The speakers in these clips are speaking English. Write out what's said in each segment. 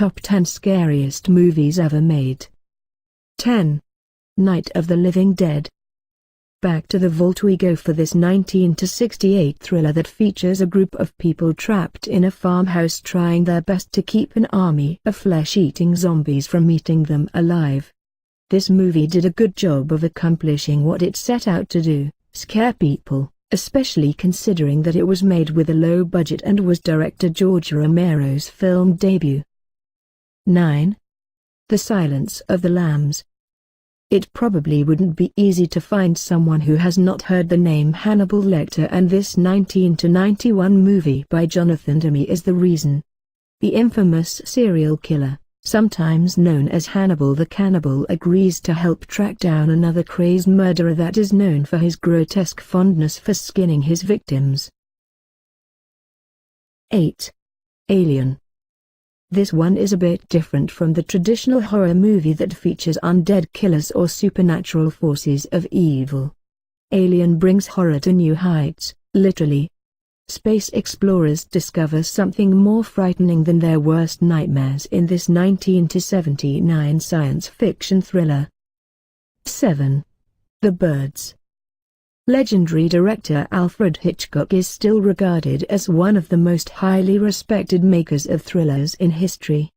Top 10 Scariest Movies Ever Made. 10. Night of the Living Dead. Back to the vault we go for this 1968 thriller that features a group of people trapped in a farmhouse trying their best to keep an army of flesh-eating zombies from eating them alive. This movie did a good job of accomplishing what it set out to do, scare people, especially considering that it was made with a low budget and was director George Romero's film debut. 9. The Silence of the Lambs. It probably wouldn't be easy to find someone who has not heard the name Hannibal Lecter, and this 1991 movie by Jonathan Demme is the reason. The infamous serial killer, sometimes known as Hannibal the Cannibal, agrees to help track down another crazed murderer that is known for his grotesque fondness for skinning his victims. 8. Alien. This one is a bit different from the traditional horror movie that features undead killers or supernatural forces of evil. Alien brings horror to new heights, literally. Space explorers discover something more frightening than their worst nightmares in this 1979 science fiction thriller. 7. The Birds. Legendary director Alfred Hitchcock is still regarded as one of the most highly respected makers of thrillers in history.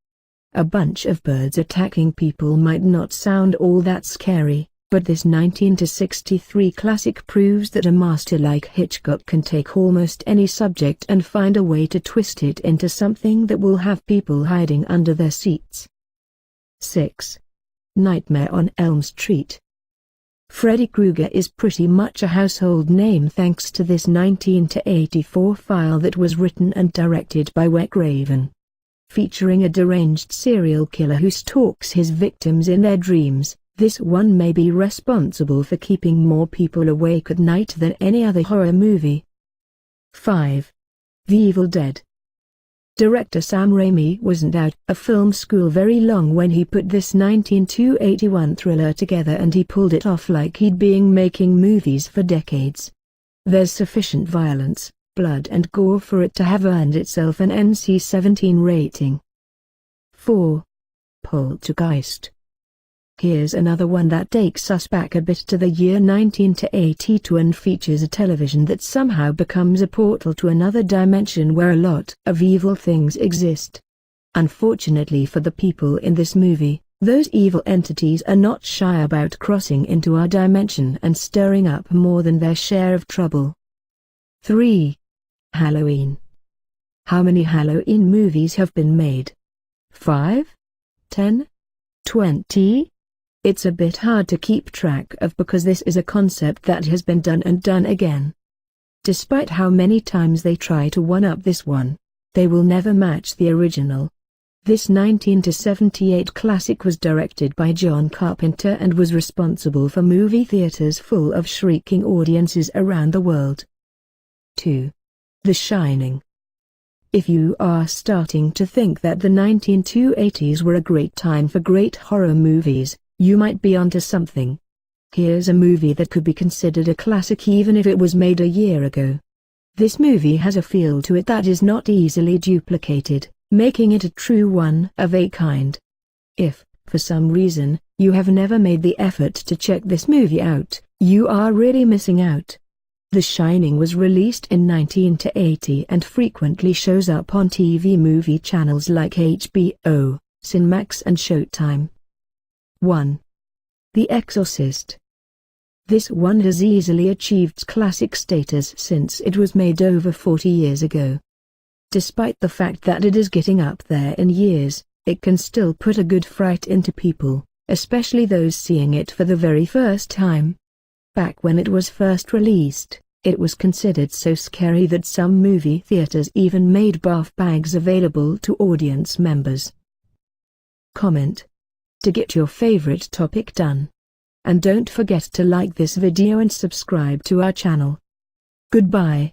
A bunch of birds attacking people might not sound all that scary, but this 1963 classic proves that a master like Hitchcock can take almost any subject and find a way to twist it into something that will have people hiding under their seats. 6. Nightmare on Elm Street. Freddy Krueger is pretty much a household name thanks to this 1984 file that was written and directed by Wes Craven. Featuring a deranged serial killer who stalks his victims in their dreams, this one may be responsible for keeping more people awake at night than any other horror movie. 5. The Evil Dead. Director Sam Raimi wasn't out of film school very long when he put this 1981 thriller together, and he pulled it off like he'd been making movies for decades. There's sufficient violence, blood and gore for it to have earned itself an NC-17 rating. 4. Poltergeist. Here's another one that takes us back a bit to the year 1982 and features a television that somehow becomes a portal to another dimension where a lot of evil things exist. Unfortunately for the people in this movie, those evil entities are not shy about crossing into our dimension and stirring up more than their share of trouble. 3. Halloween. How many Halloween movies have been made? 5? 10? 20? It's a bit hard to keep track of because this is a concept that has been done and done again. Despite how many times they try to one-up this one, they will never match the original. This 1978 classic was directed by John Carpenter and was responsible for movie theaters full of shrieking audiences around the world. 2. The Shining. If you are starting to think that the 1980s were a great time for great horror movies, you might be onto something. Here's a movie that could be considered a classic even if it was made a year ago. This movie has a feel to it that is not easily duplicated, making it a true one of a kind. If, for some reason, you have never made the effort to check this movie out, you are really missing out. The Shining was released in 1980 and frequently shows up on TV movie channels like HBO, Cinemax and Showtime. 1. The Exorcist. This one has easily achieved classic status since it was made over 40 years ago. Despite the fact that it is getting up there in years, it can still put a good fright into people, especially those seeing it for the very first time. Back when it was first released, it was considered so scary that some movie theaters even made bath bags available to audience members. Comment to get your favorite topic done. And don't forget to like this video and subscribe to our channel. Goodbye.